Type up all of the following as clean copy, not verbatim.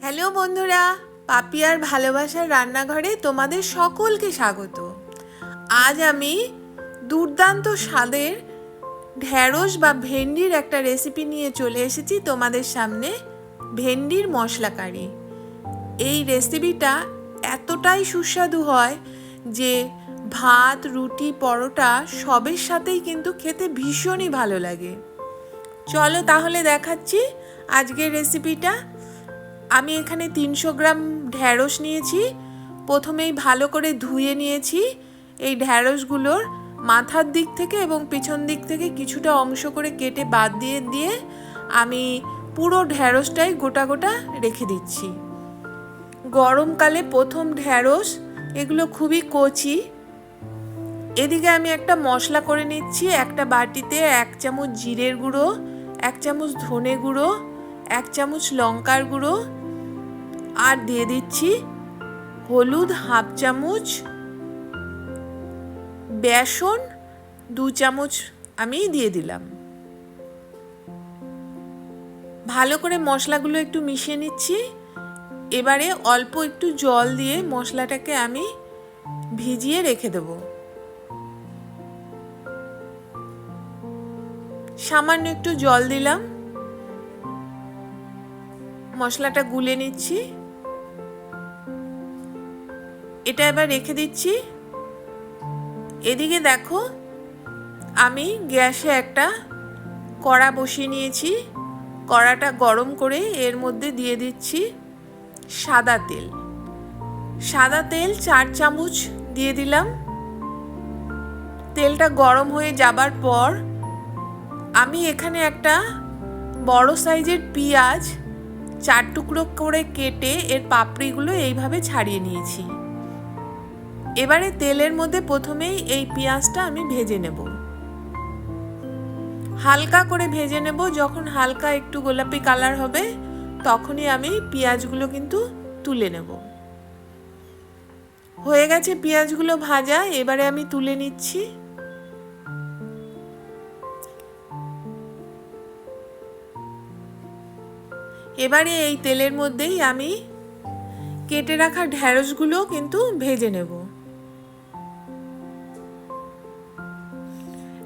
Hello বন্ধুরা, পাপিয়ার ভালোবাসার রান্নাঘরে তোমাদের সকলকে স্বাগত। আজ আমি দুর্দান্ত স্বাদের ঢ্যাঁড়স বা ভেন্ডির একটা রেসিপি নিয়ে চলে এসেছি তোমাদের সামনে। ভেন্ডির মশলা কারি। এই রেসিপিটা এতটাই সুস্বাদু হয় যে ভাত, রুটি, পরোটা সবের সাথেই কিন্তু খেতে ভীষণই ভালো লাগে। চলো তাহলে দেখাচ্ছি আজকের রেসিপিটা। আমি এখানে 300 গ্রাম ঢ্যাঁড়স নিয়েছি। প্রথমেই ভালো করে ধুয়ে নিয়েছি। এই ঢ্যাঁড়সগুলোর মাথার দিক থেকে এবং পিছন দিক থেকে কিছুটা অংশ করে কেটে বাদ দিয়ে আমি পুরো ঢ্যাঁড়সটাই গোটা গোটা রেখে দিচ্ছি। গরমকালে প্রথম ঢ্যাঁড়স, এগুলো খুবই কচি। এদিকে আমি একটা মশলা করে নিচ্ছি। একটা বাটিতে 1 চামচ জিরের গুঁড়ো, 1 চামচ ধনে গুঁড়ো, 1 চামচ লঙ্কার গুঁড়ো, আর দিয়ে দিচ্ছি হলুদ 1/2 চামচ, বেসন 2 চামচ আমি দিয়ে দিলাম। ভালো করে মশলাগুলো একটু মিশিয়ে নিচ্ছি। এবারে অল্প একটু জল দিয়ে মশলাটাকে আমি ভিজিয়ে রেখে দেব। সামান্য একটু জল দিলাম, মশলাটা গুলে নিচ্ছি। এটা এবার রেখে দিচ্ছি। এদিকে দেখো, আমি গ্যাসে একটা কড়া বসিয়ে নিয়েছি। কড়াটা গরম করে এর মধ্যে দিয়ে দিচ্ছি সাদা তেল। সাদা তেল 4 চামচ দিয়ে দিলাম। তেলটা গরম হয়ে যাবার পর আমি এখানে একটা বড় সাইজের পেঁয়াজ 4 টুকরো করে কেটে এর পাপড়িগুলো এইভাবে ছাড়িয়ে নিয়েছি। এবারে তেলের মধ্যে প্রথমেই এই পেঁয়াজটা আমি ভেজে নেব। হালকা করে ভেজে নেব। যখন হালকা একটু গোলাপি কালার হবে তখনই আমি পেঁয়াজগুলো কিন্তু তুলে নেব। হয়ে গেছে পেঁয়াজগুলো ভাজা, এবারে আমি তুলে নিচ্ছি। এবারে এই তেলের মধ্যেই আমি কেটে রাখা ঢ্যাঁড়সগুলো কিন্তু ভেজে নেব।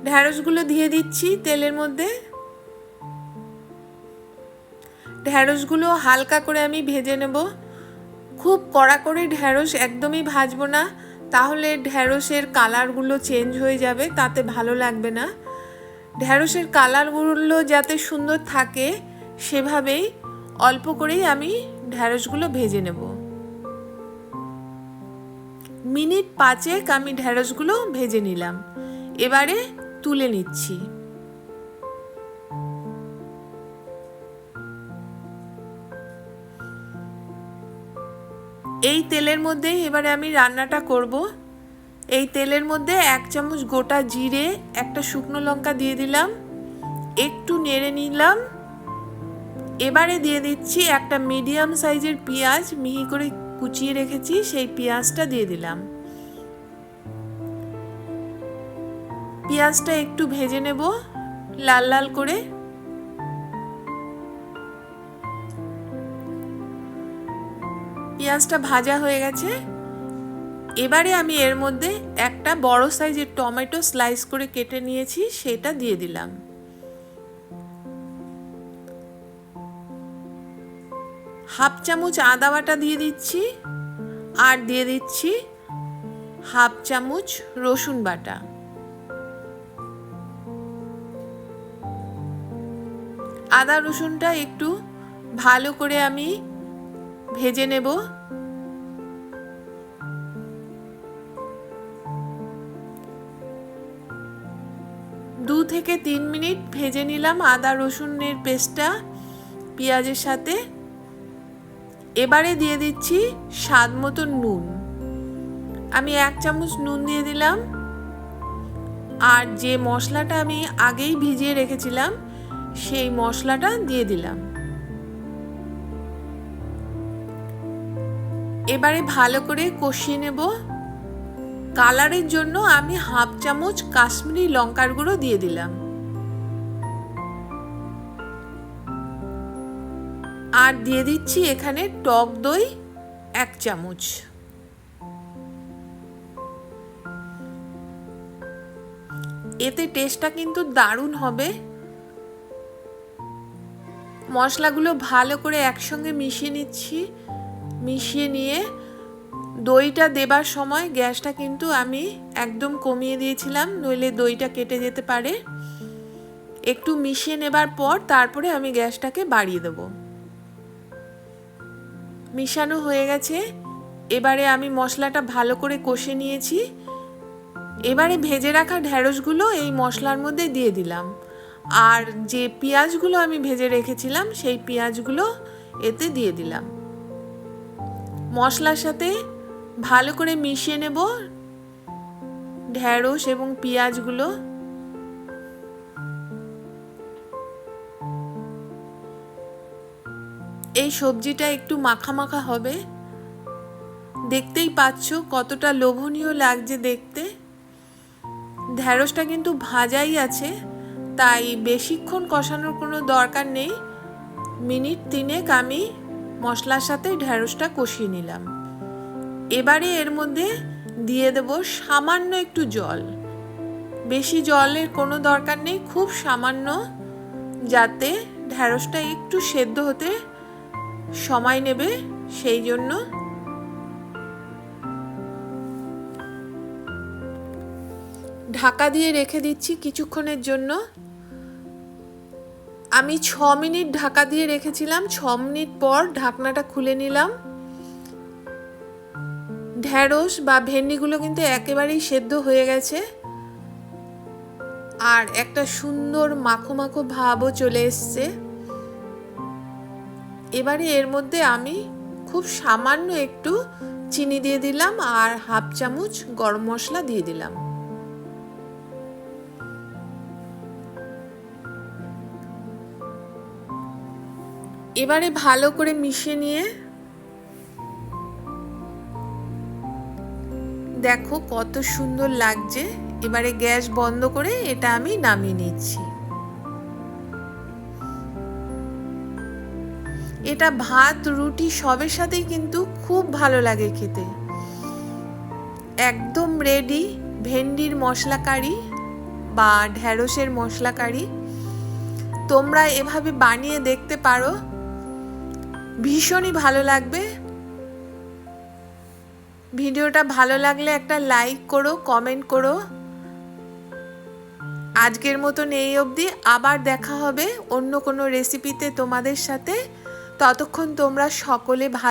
ঢ্যাঁড়সগুলো দিয়ে দিচ্ছি তেলের মধ্যে। ঢ্যাঁড়সগুলো হালকা করে আমি ভেজে নেব। খুব কড়া করে ঢ্যাঁড়স একদমই ভাজবো না, তাহলে ঢ্যাঁড়সের কালারগুলো চেঞ্জ হয়ে যাবে, তাতে ভালো লাগবে না। ঢ্যাঁড়সের কালারগুলো যাতে সুন্দর থাকে সেভাবেই অল্প করেই আমি ঢ্যাঁড়সগুলো ভেজে নেব। মিনিট 5 আমি ঢ্যাঁড়সগুলো ভেজে নিলাম। এবারে তুলে নিচ্ছি। এই তেলের মধ্যেই এবারে আমি রান্নাটা করব। এই তেলের মধ্যে 1 চামচ গোটা জিরে, একটা শুকনো লঙ্কা দিয়ে দিলাম, একটু নেড়ে নিলাম। এবারে দিয়ে দিচ্ছি একটা মিডিয়াম সাইজের পেঁয়াজ, মিহি করে কুচিয়ে রেখেছি, সেই পেঁয়াজটা দিয়ে দিলাম। পেঁয়াজটা একটু ভেজে নেব লাল লাল করে। পেঁয়াজটা ভাজা হয়ে গেছে। এবারে আমি এর মধ্যে একটা বড় সাইজের টমেটো স্লাইস করে কেটে নিয়েছি, সেটা দিয়ে দিলাম। হাফ চামচ আদা বাটা দিয়ে দিচ্ছি, আর দিয়ে দিচ্ছি 1/2 চামচ রসুন বাটা। আদা রসুনটা একটু ভালো করে আমি ভেজে নেব। 2 থেকে 3 মিনিট ভেজে নিলাম আদা রসুনের পেস্টটা পেঁয়াজের সাথে। এবারে দিয়ে দিচ্ছি স্বাদ মতো নুন। আমি 1 চামচ নুন দিয়ে দিলাম। আর যে মশলাটা আমি আগেই ভিজিয়ে রেখেছিলাম সেই মশলাটা দিয়ে দিলাম। এবারে ভালো করে কষিয়ে নেব। কালারের জন্য আমি 1/2 চামচ কাশ্মীরি লঙ্কার গুঁড়ো দিয়ে দিলাম। আর দিয়ে দিচ্ছি এখানে টক দই 1 চামচ। এতে টেস্টটা কিন্তু দারুণ হবে। মশলাগুলো ভালো করে একসঙ্গে মিশিয়ে নিচ্ছি। মিশিয়ে নিয়ে দইটা দেবার সময় গ্যাসটা কিন্তু আমি একদম কমিয়ে দিয়েছিলাম, নইলে দইটা কেটে যেতে পারে। একটু মিশিয়ে নেবার পর তারপরে আমি গ্যাসটাকে বাড়িয়ে দেব। মিশানো হয়ে গেছে। এবারে আমি মশলাটা ভালো করে কষে নিয়েছি। এবারে ভেজে রাখা ঢ্যাঁড়সগুলো এই মশলার মধ্যে দিয়ে দিলাম। আর যে পেঁয়াজগুলো আমি ভেজে রেখেছিলাম সেই পেঁয়াজগুলো এতে দিয়ে দিলাম। মশলার সাথে ভালো করে মিশিয়ে নেব ঢ্যাঁড়স এবং পেঁয়াজগুলো। এই সবজিটা একটু মাখা মাখা হবে। দেখতেই পাচ্ছ কতটা লোভনীয় লাগছে দেখতে। ঢ্যাঁড়সটা কিন্তু ভাজাই আছে, তাই বেশিক্ষণ কষানোর কোনো দরকার নেই। মিনিট 3 আমি মশলার সাথে ঢ্যাঁড়সটা কষিয়ে নিলাম। এবারে এর মধ্যে দিয়ে দেব সামান্য একটু জল। বেশি জলের কোনো দরকার নেই, খুব সামান্য, যাতে ঢ্যাঁড়সটা একটু সেদ্ধ হতে সময় নেবে সেই জন্য। ঢাকা দিয়ে রেখে দিচ্ছি কিছুক্ষণের জন্য। আমি 6 মিনিট ঢাকা দিয়ে রেখেছিলাম। 6 মিনিট পর ঢাকনাটা খুলে নিলাম। ঢ্যাঁড়স বা ভেন্ডিগুলো কিন্তু একেবারেই সেদ্ধ হয়ে গেছে, আর একটা সুন্দর মাখো মাখো ভাবও চলে এসছে। এবারে এর মধ্যে আমি খুব সামান্য একটু চিনি দিয়ে দিলাম আর হাফ চামচ গরম মশলা দিয়ে দিলাম। এবারে ভালো করে মিশিয়ে নিয়ে দেখো কত সুন্দর লাগছে। এবারে গ্যাস বন্ধ করে এটা আমি নামিয়ে নিচ্ছি। এটা ভাত রুটি সবের সাথেই কিন্তু খুব ভালো লাগে খেতে। একদম রেডি ভেন্ডির মশলা কারি বা ঢ্যাঁড়সের মশলা কারি। তোমরা এভাবে বানিয়ে দেখতে পারো, ভীষণই ভালো লাগবে। ভিডিওটা ভালো লাগলে একটা লাইক করো, কমেন্ট করো। আজকের মতন এই অবধি। আবার দেখা হবে অন্য কোনো রেসিপিতে তোমাদের সাথে। ততক্ষণ তোমরা সকলে ভালো